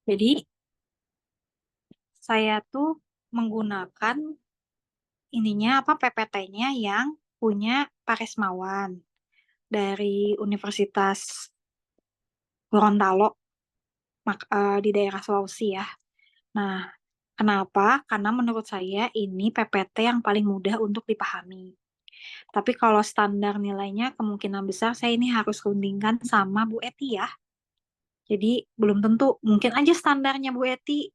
Jadi saya tuh menggunakan ininya apa PPT-nya yang punya Pak Resmawan dari Universitas Gorontalo di daerah Sulawesi ya. Nah, kenapa? Karena menurut saya ini PPT yang paling mudah untuk dipahami. Tapi kalau standar nilainya kemungkinan besar saya ini harus rundingkan sama Bu Eti ya. Jadi belum tentu, mungkin aja standarnya Bu Eti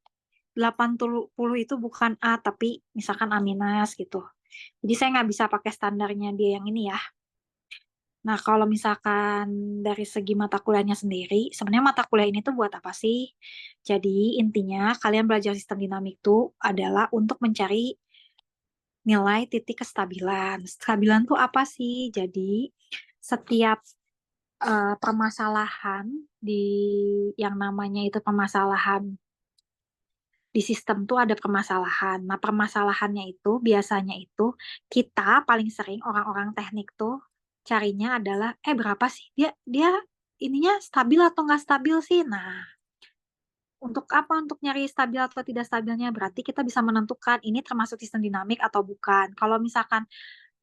80 itu bukan A, tapi misalkan A minus gitu. Jadi saya nggak bisa pakai standarnya dia yang ini ya. Nah, kalau misalkan dari segi mata kuliahnya sendiri, sebenarnya mata kuliah ini tuh buat apa sih? Jadi intinya kalian belajar sistem dinamik itu adalah untuk mencari nilai titik kestabilan. Kestabilan tuh apa sih? Jadi setiap permasalahan di yang namanya itu permasalahan di sistem tuh ada permasalahan. Nah, permasalahannya itu biasanya itu kita paling sering orang-orang teknik tuh carinya adalah berapa sih dia dia ininya stabil atau nggak stabil sih. Nah, untuk apa? Untuk nyari stabil atau tidak stabilnya berarti kita bisa menentukan ini termasuk sistem dinamik atau bukan. Kalau misalkan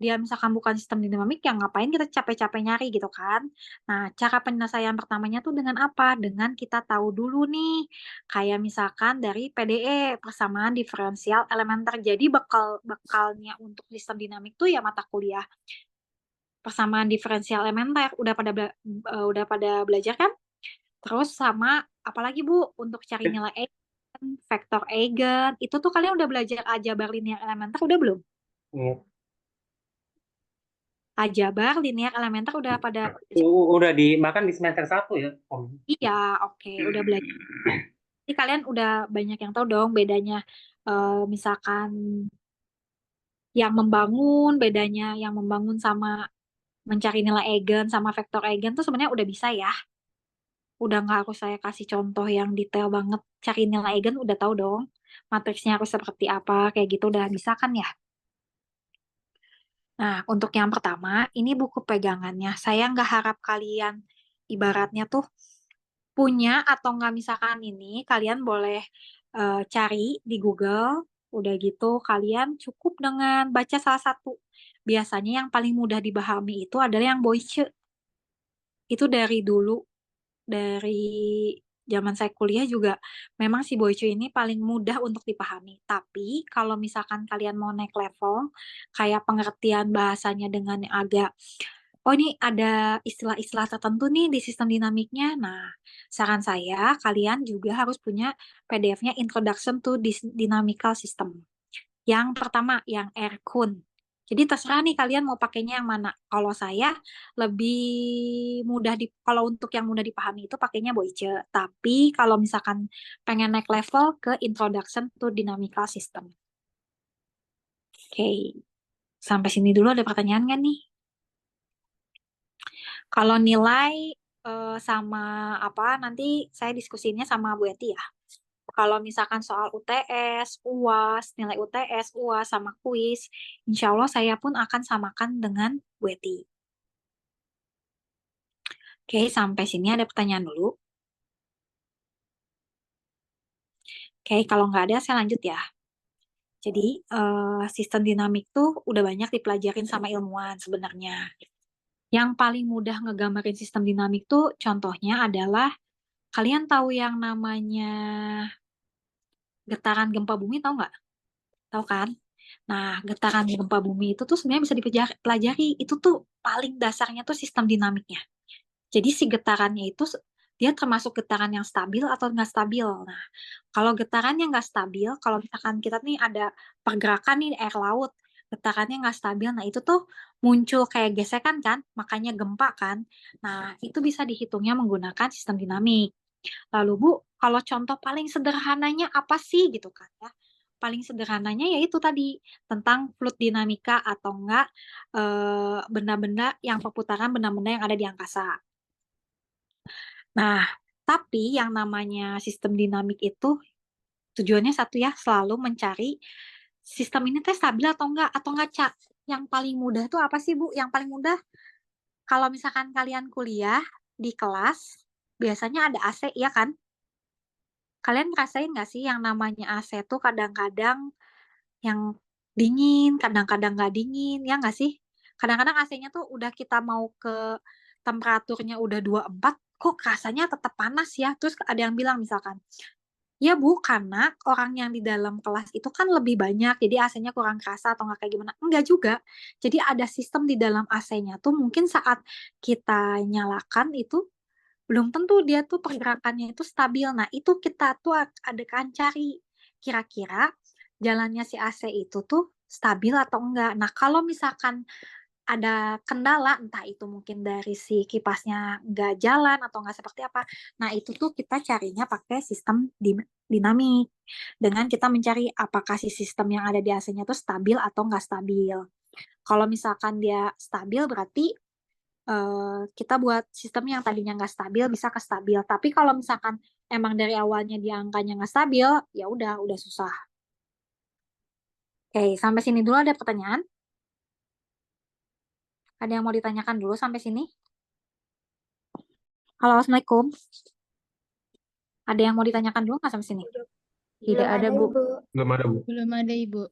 dia misalkan bukan sistem dinamik, ya ngapain kita capek-capek nyari gitu kan. Nah, cara penyelesaian pertamanya tuh dengan apa? Dengan kita tahu dulu nih, kayak misalkan dari PDE, persamaan diferensial elementer. Jadi bekalnya untuk sistem dinamik tuh ya mata kuliah persamaan diferensial elementer. Udah pada belajar kan? Terus sama apalagi Bu untuk cari nilai eigen, vektor eigen, itu tuh kalian udah belajar aljabar linear elementer udah belum? Iya. Aljabar linear elementer udah pada. Udah dimakan di semester 1 ya, Om. Iya, oke, udah belajar. Jadi kalian udah banyak yang tahu dong bedanya, misalkan bedanya yang membangun sama mencari nilai eigen sama vektor eigen tuh sebenarnya udah bisa ya. Udah nggak harus saya kasih contoh yang detail banget. Cari nilai eigen udah tahu dong. Matriksnya harus seperti apa, kayak gitu udah bisa kan ya. Nah, untuk yang pertama, ini buku pegangannya. Saya nggak harap kalian ibaratnya tuh punya atau nggak misalkan ini kalian boleh cari di Google, udah gitu kalian cukup dengan baca salah satu. Biasanya yang paling mudah dipahami itu adalah yang Boice. Itu dari dulu, dari zaman saya kuliah juga memang si Boice ini paling mudah untuk dipahami. Tapi kalau misalkan kalian mau naik level, kayak pengertian bahasanya dengan yang agak oh ini ada istilah-istilah tertentu nih di sistem dinamiknya. Nah, saran saya kalian juga harus punya PDF-nya Introduction to Dynamical System. Yang pertama, yang Erkun. Jadi terserah nih kalian mau pakainya yang mana. Kalau saya lebih kalau untuk yang mudah dipahami itu pakainya Boice. Tapi kalau misalkan pengen naik level ke Introduction to Dynamical System. Oke, sampai sini dulu ada pertanyaan nggak nih? Kalau nilai sama apa nanti saya diskusinya sama Bu Eti ya. Kalau misalkan soal UTS, UAS, nilai UTS, UAS sama kuis, insya Allah saya pun akan samakan dengan Bu Eti. Oke, sampai sini ada pertanyaan dulu. Oke, kalau nggak ada saya lanjut ya. Jadi sistem dinamik tuh udah banyak dipelajarin sama ilmuwan sebenarnya. Yang paling mudah ngegambarin sistem dinamik tuh contohnya adalah kalian tahu yang namanya getaran gempa bumi tahu nggak? Tahu kan? Nah, getaran gempa bumi itu tuh sebenarnya bisa dipelajari. Itu tuh paling dasarnya tuh sistem dinamiknya. Jadi si getarannya itu dia termasuk getaran yang stabil atau nggak stabil. Nah, kalau getarannya nggak stabil, kalau misalkan kita nih ada pergerakan nih di air laut, getarannya nggak stabil, nah itu tuh muncul kayak gesekan kan, makanya gempa kan. Nah, itu bisa dihitungnya menggunakan sistem dinamik. Lalu Bu, kalau contoh paling sederhananya apa sih gitu kan ya? Paling sederhananya yaitu tadi tentang fluid dinamika atau enggak benda-benda yang perputaran benda-benda yang ada di angkasa. Nah, tapi yang namanya sistem dinamik itu tujuannya satu ya, selalu mencari sistem ini teh stabil atau enggak Cak. Yang paling mudah tuh apa sih Bu? Yang paling mudah kalau misalkan kalian kuliah di kelas biasanya ada AC ya kan? Kalian ngerasain nggak sih yang namanya AC tuh kadang-kadang yang dingin, kadang-kadang nggak dingin, ya nggak sih? Kadang-kadang AC-nya tuh udah kita mau ke temperaturnya udah 24, kok rasanya tetap panas ya. Terus ada yang bilang misalkan, ya Bu, karena orang yang di dalam kelas itu kan lebih banyak, jadi AC-nya kurang kerasa atau nggak kayak gimana. Enggak juga. Jadi ada sistem di dalam AC-nya tuh mungkin saat kita nyalakan itu belum tentu dia tuh pergerakannya itu stabil. Nah, itu kita tuh ada kan cari kira-kira jalannya si AC itu tuh stabil atau enggak. Nah, kalau misalkan ada kendala, entah itu mungkin dari si kipasnya nggak jalan atau nggak seperti apa. Nah, itu tuh kita carinya pakai sistem dinamik. Dengan kita mencari apakah si sistem yang ada di AC-nya tuh stabil atau nggak stabil. Kalau misalkan dia stabil, berarti kita buat sistem yang tadinya nggak stabil bisa ke stabil. Tapi kalau misalkan emang dari awalnya dia angkanya nggak stabil, ya udah susah. Oke, sampai sini dulu ada pertanyaan? Ada yang mau ditanyakan dulu sampai sini? Halo, Assalamualaikum. Ada yang mau ditanyakan dulu nggak sampai sini? Tidak ada, Bu. Belum ada, Bu. Belum ada, Ibu.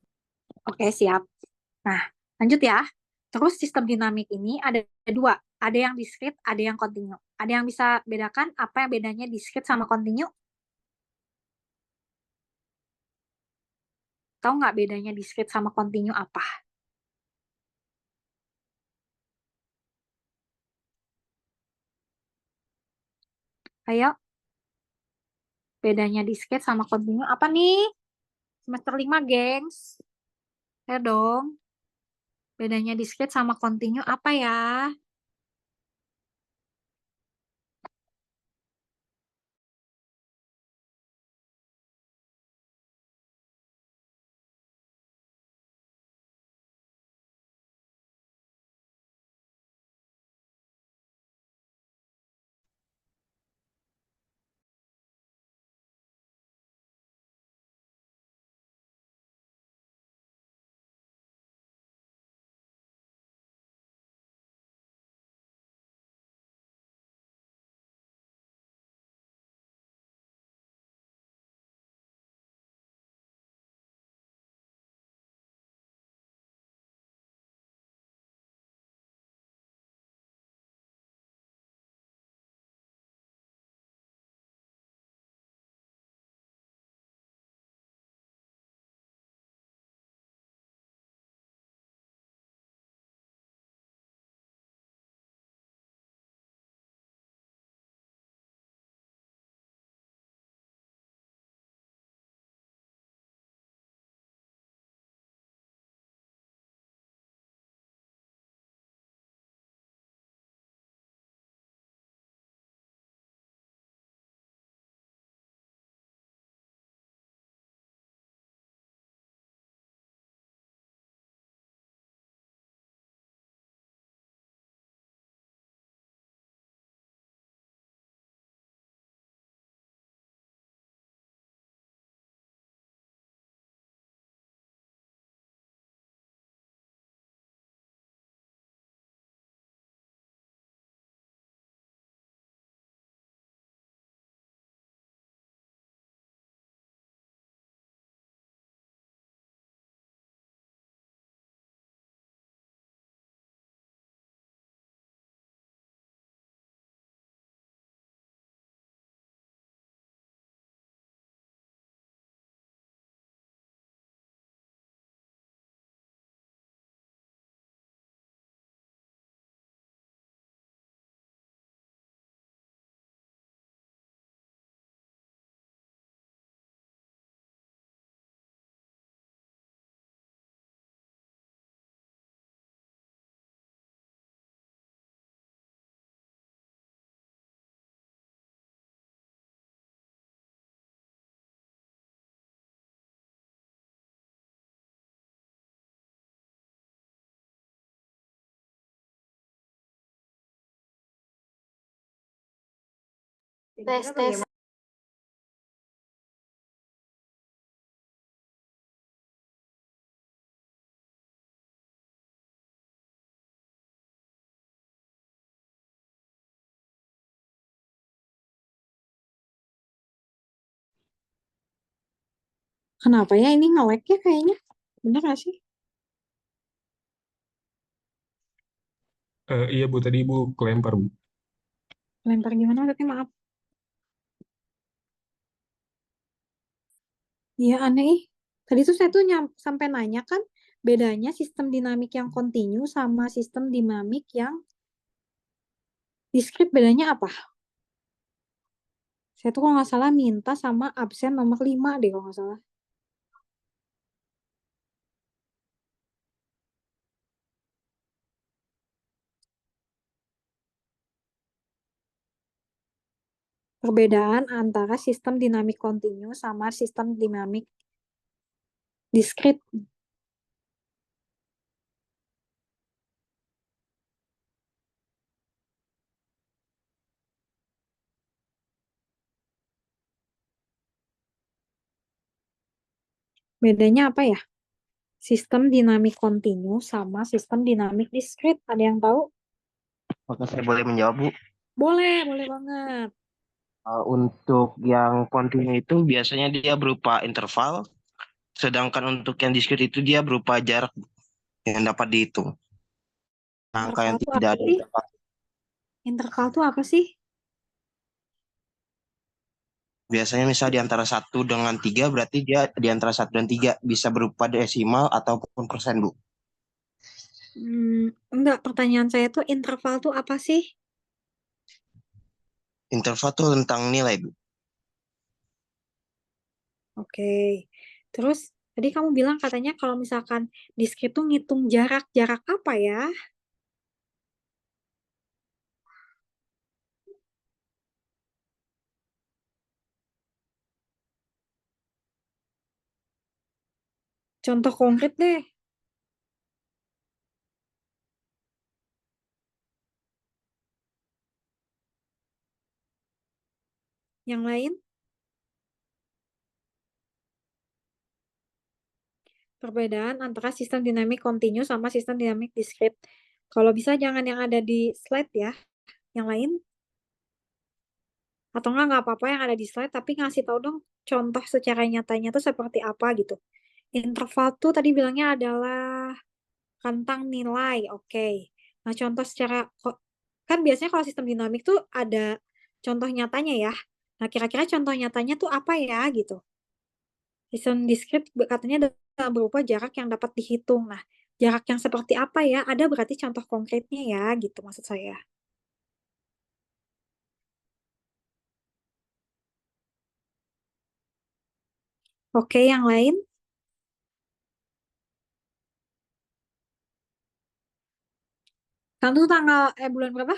Oke, siap. Nah, lanjut ya. Terus sistem dinamik ini ada dua. Ada yang discrete, ada yang kontinu. Ada yang bisa bedakan apa yang bedanya discrete sama kontinu? Tahu nggak bedanya discrete sama kontinu apa? Ayo, bedanya discrete sama kontinu apa nih? Semester 5, gengs. Ya dong. Bedanya discrete sama kontinu apa ya? Tes, tes. Kenapa ya ini nge-lag ya kayaknya? Bener gak sih? Iya Bu, tadi Ibu kelempar Bu. Lempar gimana maksudnya? Maaf. Iya aneh ih. Tadi tuh saya tuh sampai nanya kan bedanya sistem dinamik yang kontinu sama sistem dinamik yang diskrit bedanya apa? Saya tuh kalau nggak salah minta sama absen nomor 5 deh kalau nggak salah. Perbedaan antara sistem dinamik kontinu sama sistem dinamik diskrit. Bedanya apa ya? Sistem dinamik kontinu sama sistem dinamik diskrit. Ada yang tahu? Apakah saya boleh menjawab, Bu? Boleh, boleh banget. Untuk yang kontinu itu biasanya dia berupa interval, sedangkan untuk yang diskrit itu dia berupa jarak yang dapat dihitung. Angka Interval yang tuh tidak apa ada sih? interval. Interval tuh apa sih? Biasanya misal di antara 1 dengan 3, berarti dia di antara 1 dan 3 bisa berupa desimal ataupun persen, Bu. Enggak, pertanyaan saya tuh interval tuh apa sih? Interval itu tentang nilai, Bu. Oke. Terus tadi kamu bilang katanya kalau misalkan diskrit tuh ngitung jarak. Jarak apa ya? Contoh konkret deh. Yang lain? Perbedaan antara sistem dinamik kontinu sama sistem dinamik diskrit. Kalau bisa jangan yang ada di slide ya. Yang lain? Atau nggak apa-apa yang ada di slide, tapi ngasih tahu dong contoh secara nyatanya tuh seperti apa gitu. Interval tuh tadi bilangnya adalah rentang nilai, oke. Nah, contoh secara, kan biasanya kalau sistem dinamik tuh ada contoh nyatanya ya. Nah, kira-kira contoh nyatanya tuh apa ya gitu. Sistem diskrit katanya dalam berupa jarak yang dapat dihitung. Nah, jarak yang seperti apa ya? Ada berarti contoh konkretnya ya gitu maksud saya. Oke, yang lain? Kan tuh tanggal, bulan berapa?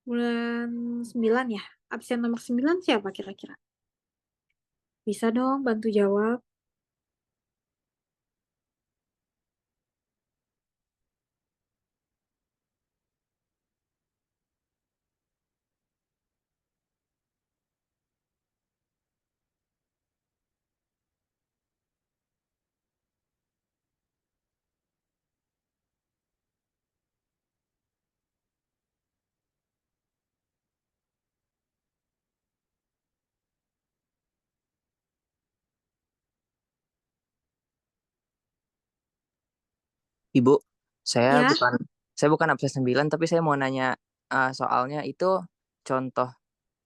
Bulan 9 ya? Absen nomor 9 siapa kira-kira? Bisa dong bantu jawab. Ibu, saya Ya, bukan saya bukan absen 9 tapi saya mau nanya soalnya itu contoh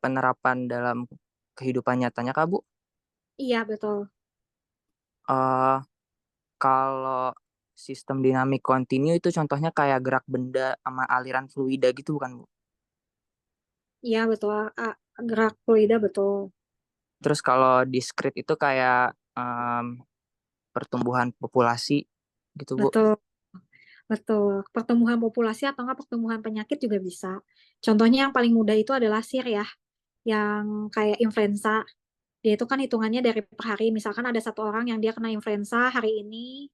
penerapan dalam kehidupan nyatanya Kak, Bu. iya betul. Eh kalau sistem dinamik kontinu itu contohnya kayak gerak benda sama aliran fluida gitu bukan, Bu? Iya betul. Gerak fluida betul. Terus kalau diskrit itu kayak pertumbuhan populasi gitu, Bu. Betul. Betul. Pertumbuhan populasi atau enggak pertumbuhan penyakit juga bisa. Contohnya yang paling mudah itu adalah SIR ya, yang kayak influenza. Dia itu kan hitungannya dari per hari. Misalkan ada satu orang yang dia kena influenza hari ini,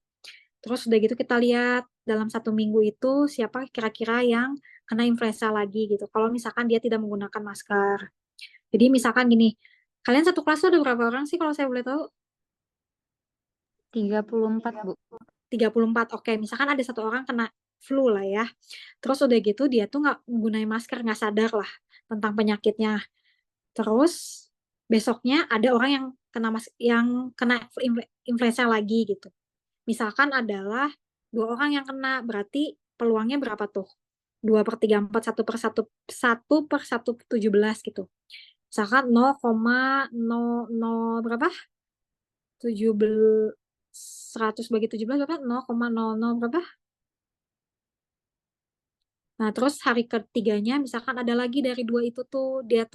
terus udah gitu kita lihat dalam 1 minggu itu siapa kira-kira yang kena influenza lagi gitu. Kalau misalkan dia tidak menggunakan masker. Jadi misalkan gini, kalian satu kelas tuh ada berapa orang sih kalau saya boleh tahu? 34, Bu. 34. Oke, misalkan ada satu orang kena flu lah ya. Terus udah gitu dia tuh nggak menggunakan masker, nggak sadar lah tentang penyakitnya. Terus besoknya ada orang yang kena influenza lagi gitu. Misalkan adalah 2 orang yang kena, berarti peluangnya berapa tuh? 2/3, 4, 1/1 gitu. Misalkan 0,00 berapa? 17, 100 bagi 17 berapa? 0,00 berapa? Nah, terus hari ketiganya misalkan ada lagi dari 2 itu tuh, dia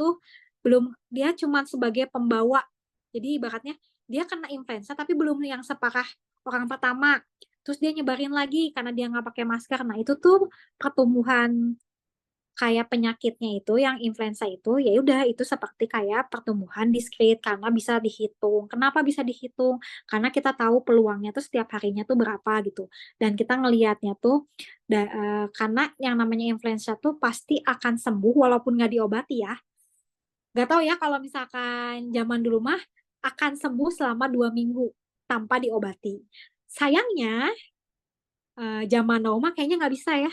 cuma sebagai pembawa. Jadi ibaratnya dia kena influenza tapi belum yang separah orang pertama. Terus dia nyebarin lagi karena dia nggak pakai masker. Nah, itu tuh pertumbuhan kayak penyakitnya itu yang influenza itu ya udah itu seperti kayak pertumbuhan diskrit karena bisa dihitung. Kenapa bisa dihitung? Karena kita tahu peluangnya tuh setiap harinya tuh berapa gitu. Dan kita ngelihatnya tuh karena yang namanya influenza tuh pasti akan sembuh walaupun nggak diobati ya. Nggak tahu ya kalau misalkan zaman dulu mah akan sembuh selama 2 minggu tanpa diobati. Sayangnya zaman now mah kayaknya nggak bisa ya,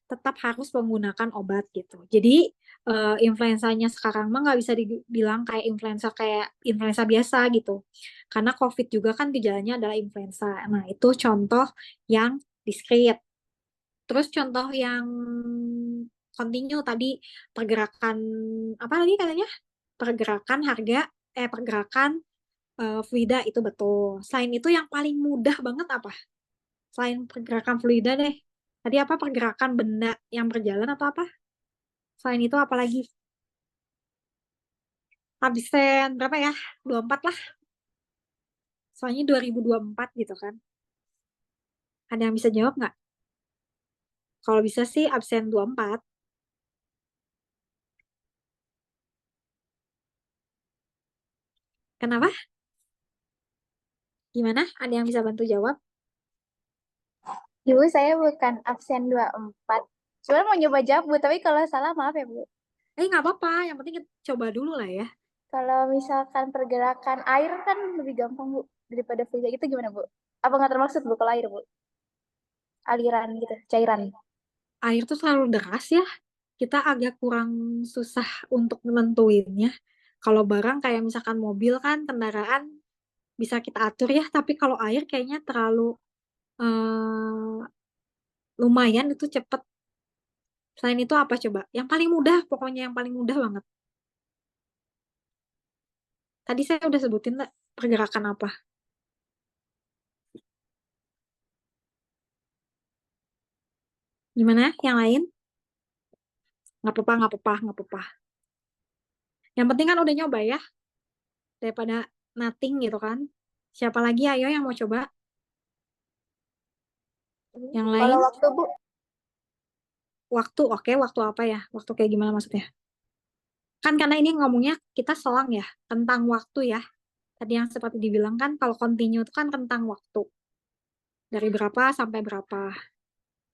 tetap harus menggunakan obat gitu. Jadi influenzanya sekarang mah nggak bisa dibilang kayak influenza biasa gitu. Karena COVID juga kan gejalanya adalah influenza. Nah, itu contoh yang diskrit. Terus contoh yang continue tadi pergerakan apa lagi katanya? Pergerakan fluida itu betul. Selain itu yang paling mudah banget apa? Selain pergerakan fluida deh. Tadi apa pergerakan benda yang berjalan atau apa? Selain itu apa lagi? Absen berapa ya? 24 lah. Soalnya 2024 gitu kan. Ada yang bisa jawab nggak? Kalau bisa sih absen 24. Kenapa? Gimana? Ada yang bisa bantu jawab? Ibu, saya bukan absen 24. Cuma mau nyoba jawab, Bu. Tapi kalau salah, maaf ya, Bu. Nggak apa-apa. Yang penting kita coba dulu lah ya. Kalau misalkan pergerakan air kan lebih gampang, Bu, daripada fluida. Itu gimana, Bu? Apa nggak termaksud, Bu, kalau air, Bu? Aliran gitu, cairan. Air tuh selalu deras ya. Kita agak kurang susah untuk menentuinnya. Kalau barang kayak misalkan mobil kan, kendaraan bisa kita atur ya. Tapi kalau air kayaknya terlalu lumayan itu cepet. Selain itu apa coba? Yang paling mudah, pokoknya yang paling mudah banget. Tadi saya udah sebutin nggak pergerakan apa? Gimana? Yang lain? Nggak apa-apa, nggak apa-apa, nggak apa-apa. Yang penting kan udah nyoba ya, daripada nothing gitu kan. Siapa lagi ayo yang mau coba? Yang lain? Kalau waktu, Bu, Waktu, oke, waktu apa ya? Waktu kayak gimana maksudnya? Kan karena ini ngomongnya kita selang ya, tentang waktu ya. Tadi yang seperti dibilang kan, kalau continue itu kan tentang waktu. Dari berapa sampai berapa.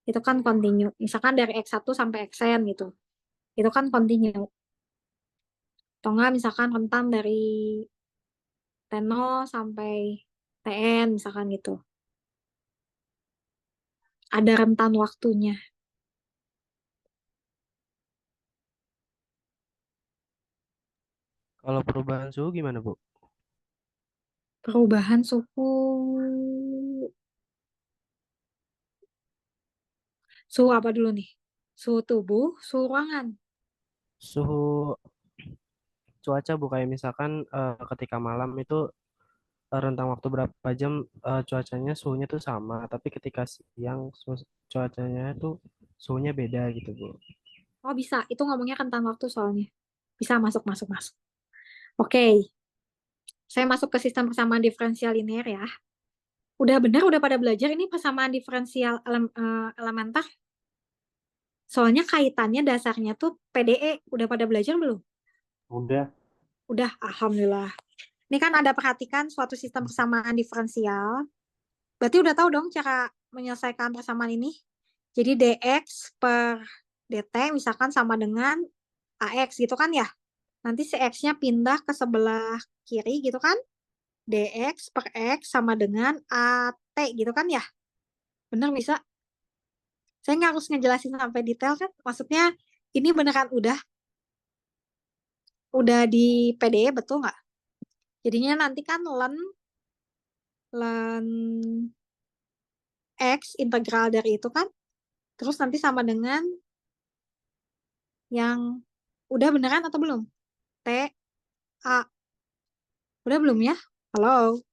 Itu kan continue. Misalkan dari X1 sampai Xn gitu. Itu kan continue. Atau enggak misalkan rentan dari T0 sampai Tn misalkan gitu. Ada rentan waktunya. Kalau perubahan suhu gimana, Bu? Perubahan suhu. Suhu apa dulu nih? Suhu tubuh, suhu ruangan. Suhu cuaca, Bu, kayak misalkan ketika malam itu rentang waktu berapa jam cuacanya suhunya tuh sama, tapi ketika siang cuacanya tuh suhunya beda gitu, Bu. Oh bisa, itu ngomongnya rentan waktu soalnya. Bisa masuk, masuk, masuk. Oke, saya masuk ke sistem persamaan diferensial linear ya. Udah benar, udah pada belajar ini persamaan diferensial elementer. Soalnya kaitannya dasarnya tuh PDE. Udah pada belajar belum? Udah. Udah, alhamdulillah. Ini kan ada perhatikan suatu sistem persamaan diferensial. Berarti udah tahu dong cara menyelesaikan persamaan ini. Jadi dx per dt misalkan sama dengan ax gitu kan ya. Nanti si x-nya pindah ke sebelah kiri gitu kan. Dx per x sama dengan at gitu kan ya. Bener bisa? Saya nggak harus ngejelasin sampai detail kan. Maksudnya ini beneran udah di PDE betul nggak? Jadinya nanti kan ln X integral dari itu kan, terus nanti sama dengan yang udah beneran atau belum? T, A. Udah belum ya? Halo?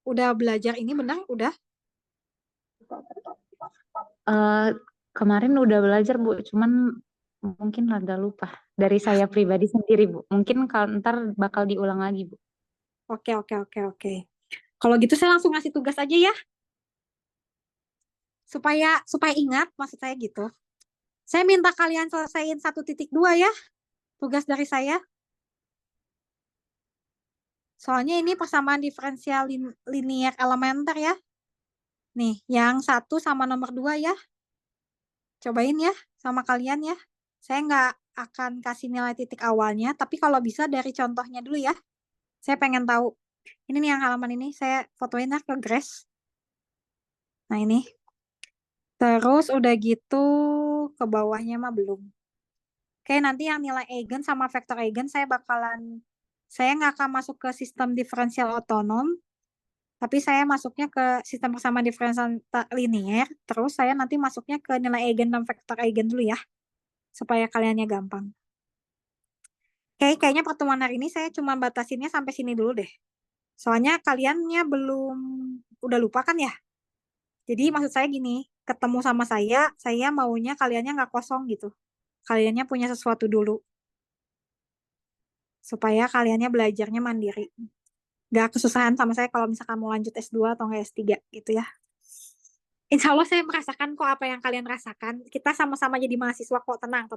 Udah belajar ini benar? Udah? Kemarin udah belajar Bu, cuman mungkin agak lupa dari saya pribadi sendiri Bu. Mungkin kalau ntar bakal diulang lagi Bu. Oke. Kalau gitu saya langsung ngasih tugas aja ya. Supaya ingat, maksud saya gitu. Saya minta kalian selesaiin 1.2 ya, tugas dari saya. Soalnya ini persamaan diferensial linear elementer ya. Nih, yang 1 sama nomor 2 ya. Cobain ya sama kalian ya. Saya nggak akan kasih nilai titik awalnya, tapi kalau bisa dari contohnya dulu ya. Saya pengen tahu. Ini nih yang halaman ini, saya fotoin ya ke Grace. Nah ini. Terus udah gitu ke bawahnya mah belum. Oke, nanti yang nilai eigen sama vektor eigen saya nggak akan masuk ke sistem diferensial otonom, tapi saya masuknya ke sistem persamaan diferensial linear, terus saya nanti masuknya ke nilai eigen dan vektor eigen dulu ya, supaya kaliannya gampang. Oke, kayaknya pertemuan hari ini saya cuma batasinnya sampai sini dulu deh. Soalnya kaliannya belum, udah lupa kan ya? Jadi maksud saya gini, ketemu sama saya maunya kaliannya nggak kosong gitu. Kaliannya punya sesuatu dulu. Supaya kaliannya belajarnya mandiri. Nggak kesusahan sama saya kalau misalkan mau lanjut S2 atau nggak S3 gitu ya. Insya Allah saya merasakan kok apa yang kalian rasakan. Kita sama-sama jadi mahasiswa kok, tenang.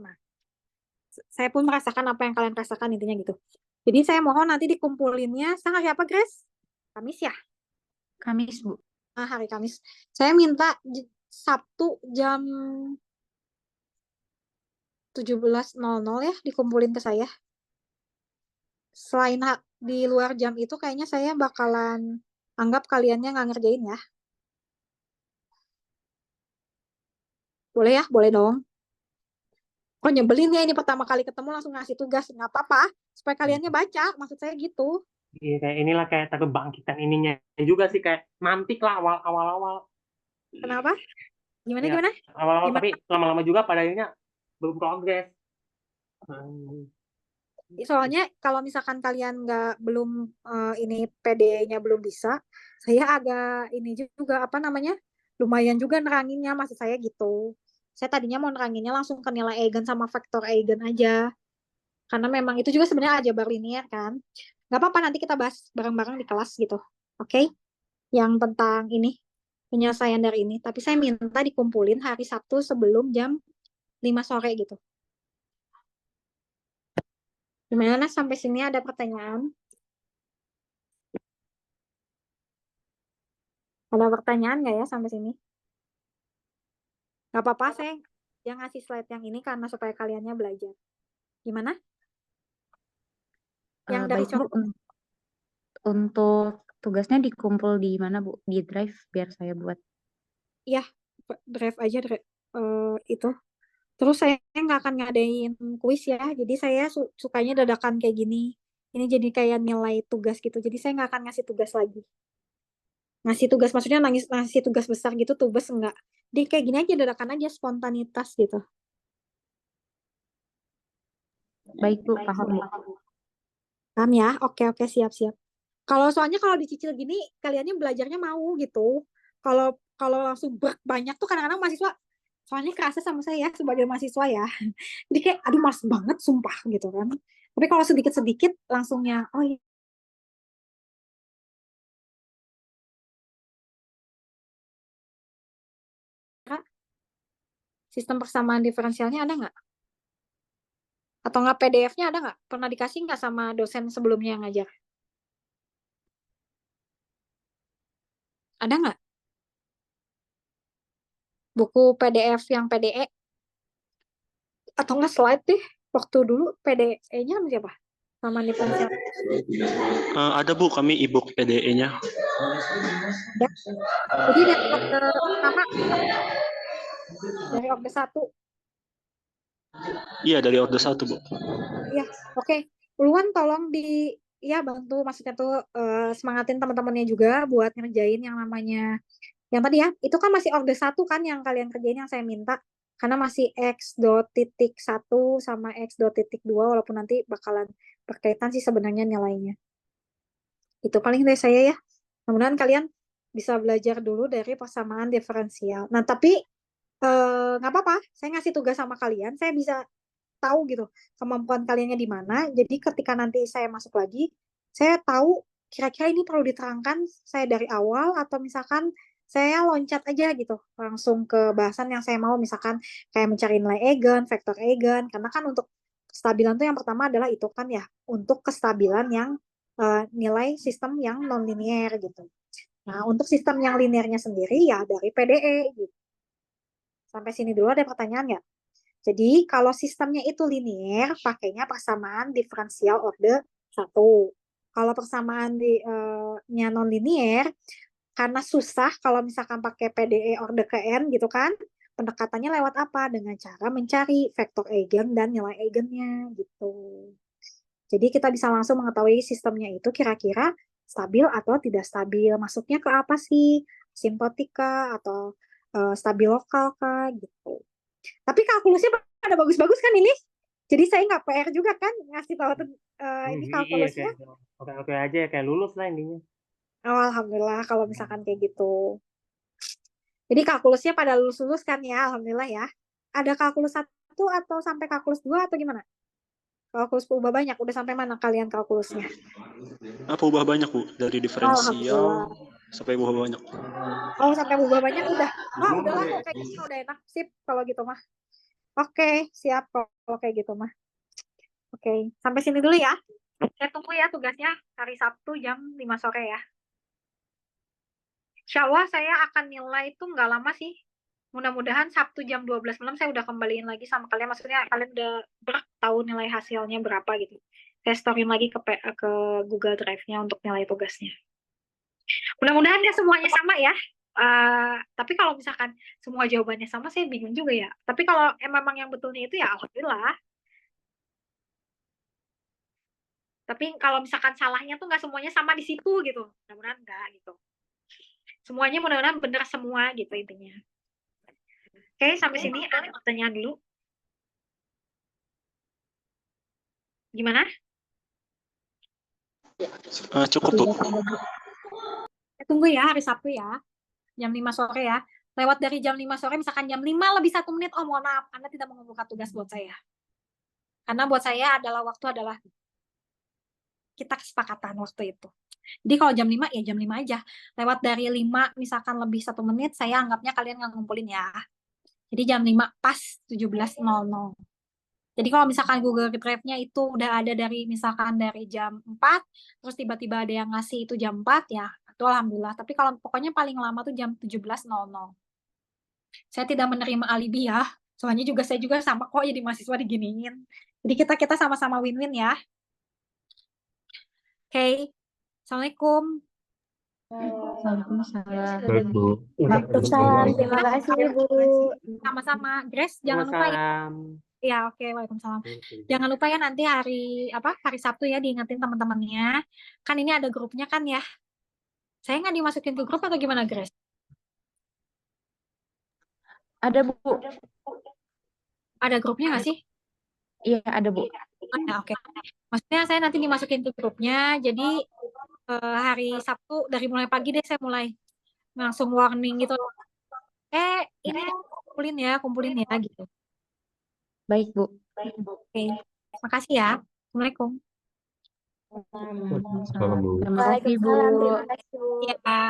Saya pun merasakan apa yang kalian rasakan, intinya gitu. Jadi saya mohon nanti dikumpulinnya, tanggal apa Grace? Kamis ya? Kamis Bu. Hari Kamis. Saya minta Sabtu jam 17.00 ya dikumpulin ke saya. Selain di luar jam itu kayaknya saya bakalan anggap kaliannya nggak ngerjain ya. Boleh ya? Boleh dong. Oh nyebelin ya ini pertama kali ketemu langsung ngasih tugas. Nggak apa-apa. Supaya kaliannya baca. Maksud saya gitu. Iya, kayak inilah kayak kebangkitan ininya juga sih, kayak mantik lah awal-awal. Kenapa? Gimana, Ya, gimana? awal-awal, Gimana? tapi lama-lama juga pada akhirnya belum progres. Soalnya kalau misalkan kalian belum ini PD-nya belum bisa, saya agak ini juga apa namanya? Lumayan juga neranginnya, maksud saya gitu. Saya tadinya mau neranginnya langsung ke nilai eigen sama vektor eigen aja. Karena memang itu juga sebenarnya aljabar linear kan. Nggak apa-apa nanti kita bahas bareng-bareng di kelas gitu. Oke? Yang tentang ini, penyelesaian dari ini. Tapi saya minta dikumpulin hari Sabtu sebelum jam 5 sore gitu. Gimana sampai sini ada pertanyaan? Ada pertanyaan nggak ya sampai sini? Nggak apa-apa, saya yang ngasih slide yang ini karena supaya kaliannya belajar. Gimana? Yang dari Baik Bu, contoh, untuk tugasnya dikumpul di mana Bu? Di Drive biar saya buat. ya drive aja itu. Terus saya nggak akan ngadain kuis ya, jadi saya sukanya dadakan kayak gini. Ini jadi kayak nilai tugas gitu, jadi saya nggak akan ngasih tugas lagi. Ngasih tugas maksudnya ngasih tugas besar gitu, tugas enggak. Jadi kayak gini aja dadakan aja, spontanitas gitu. Baik Bu, paham Bu. Paham ya? Oke, siap. Soalnya kalau dicicil gini, kaliannya belajarnya mau gitu. Kalau kalau langsung banyak tuh kadang-kadang mahasiswa, soalnya kerasa sama saya ya sebagai mahasiswa ya. Jadi kayak, aduh males banget sumpah gitu kan. Tapi kalau sedikit-sedikit langsungnya, oh iya. Sistem persamaan diferensialnya ada nggak? Atau nggak PDF-nya ada nggak? Pernah dikasih nggak sama dosen sebelumnya yang ngajar? Ada nggak? Buku PDF yang PDE? Atau nggak slide deh? Waktu dulu PDE-nya sama siapa? Sama diferensial. Ada Bu, kami e-book PDE-nya. Ya. Jadi dari order pertama, dari order 1. Iya, dari order 1 Bu. Iya, oke. Uluan tolong ya bantu, maksudnya tuh semangatin teman-temannya juga buat ngerjain yang namanya yang tadi ya, itu kan masih order 1 kan yang kalian kerjain yang saya minta. Karena masih X.1 sama X.2 walaupun nanti bakalan berkaitan sih sebenarnya nilainya. Itu paling dari saya ya. Mudah-mudahan kalian bisa belajar dulu dari persamaan diferensial. Nah, tapi nggak apa-apa, saya ngasih tugas sama kalian, saya bisa tahu gitu kemampuan kaliannya di mana. Jadi ketika nanti saya masuk lagi, saya tahu kira-kira ini perlu diterangkan saya dari awal atau misalkan saya loncat aja gitu langsung ke bahasan yang saya mau, misalkan kayak mencari nilai eigen, vektor eigen, karena kan untuk kestabilan tuh yang pertama adalah itu kan ya, untuk kestabilan yang nilai sistem yang non-linear gitu. Nah, untuk sistem yang linearnya sendiri ya dari PDE gitu. Sampai sini dulu ada pertanyaan nggak? Jadi kalau sistemnya itu linear, pakainya persamaan diferensial order 1. Kalau persamaan nya non-linear, karena susah kalau misalkan pakai PDE order ke n gitu kan, pendekatannya lewat apa? Dengan cara mencari vektor eigen dan nilai eigennya gitu. Jadi kita bisa langsung mengetahui sistemnya itu kira-kira stabil atau tidak stabil. Masuknya ke apa sih? Simpotika atau stabil lokal kah gitu. Tapi kalkulusnya pada bagus-bagus kan ini. Jadi saya nggak PR juga kan ngasih tahu ini Iya, kalkulusnya. kayak oke-oke aja, kayak lulus lah intinya. Oh, alhamdulillah kalau misalkan kayak gitu. Jadi kalkulusnya pada lulus-lulus kan ya, alhamdulillah ya. Ada kalkulus 1 atau sampai kalkulus 2 atau gimana? Kalkulus berubah banyak, udah sampai mana kalian kalkulusnya? Apa ubah banyak, Bu? Dari diferensial Alhamdulillah. sampai ubah banyak. Oh, sampai berubah banyak udah. Wah, udahlah kalau kayak gitu udah enak. Sip kalau gitu mah. Oke, siap kalau kayak gitu mah. Oke, sampai sini dulu ya. Saya tunggu ya tugasnya hari Sabtu jam 5 sore ya. Insya Allah saya akan nilai itu nggak lama sih. Mudah-mudahan Sabtu jam 12 malam saya udah kembaliin lagi sama kalian. Maksudnya kalian udah tahu nilai hasilnya berapa gitu. Saya storyin lagi ke Google Drive-nya untuk nilai tugasnya. Mudah-mudahan ya semuanya sama ya. Tapi kalau misalkan semua jawabannya sama, saya bingung juga ya. Tapi kalau memang yang betulnya itu ya alhamdulillah. Tapi kalau misalkan salahnya tuh nggak semuanya sama di situ gitu. Mudah-mudahan enggak gitu. Semuanya mudah-mudahan benar semua gitu intinya. Oke, sampai sini ada pertanyaan dulu. Gimana? Cukup, Bu. Tunggu ya hari Sabtu ya. Jam 5 sore ya. Lewat dari jam 5 sore, misalkan jam 5 lebih 1 menit, oh mohon maaf, Anda tidak mengembuka tugas buat saya. Karena buat saya waktu adalah kita kesepakatan waktu itu. Jadi kalau jam 5 ya jam 5 aja. Lewat dari 5 misalkan lebih 1 menit, saya anggapnya kalian nggak ngumpulin ya. Jadi jam 5 pas 17.00. Jadi kalau misalkan Google Drive-nya itu udah ada dari misalkan dari jam 4, terus tiba-tiba ada yang ngasih itu jam 4 ya, itu alhamdulillah. Tapi kalau pokoknya paling lama tuh jam 17.00. Saya tidak menerima alibi ya. Soalnya saya juga sama kok jadi mahasiswa diginiin. Jadi kita sama-sama win-win ya. Oke. Assalamualaikum. Waalaikumsalam. Baik, Bu. Waalaikumsalam. Terima kasih, Bu. Sama-sama. Grace, jangan lupa ya. Ya, oke. Waalaikumsalam. Jangan lupa ya nanti hari Sabtu ya diingetin teman-temannya. Kan ini ada grupnya kan ya. Saya nggak dimasukin ke grup atau gimana, Grace? Ada, Bu. Ada grupnya nggak sih? Iya, ada, Bu. Ya, oke. Maksudnya saya nanti dimasukin ke grupnya, jadi hari Sabtu dari mulai pagi deh saya mulai langsung warning gitu. Ini kumpulin ya gitu. Baik, Bu. Oke. Makasih ya. Assalamualaikum. Waalaikumsalam, Bu. Terima kasih, Bu. Waalaikumsalam. Terima kasih, Bu. Ya.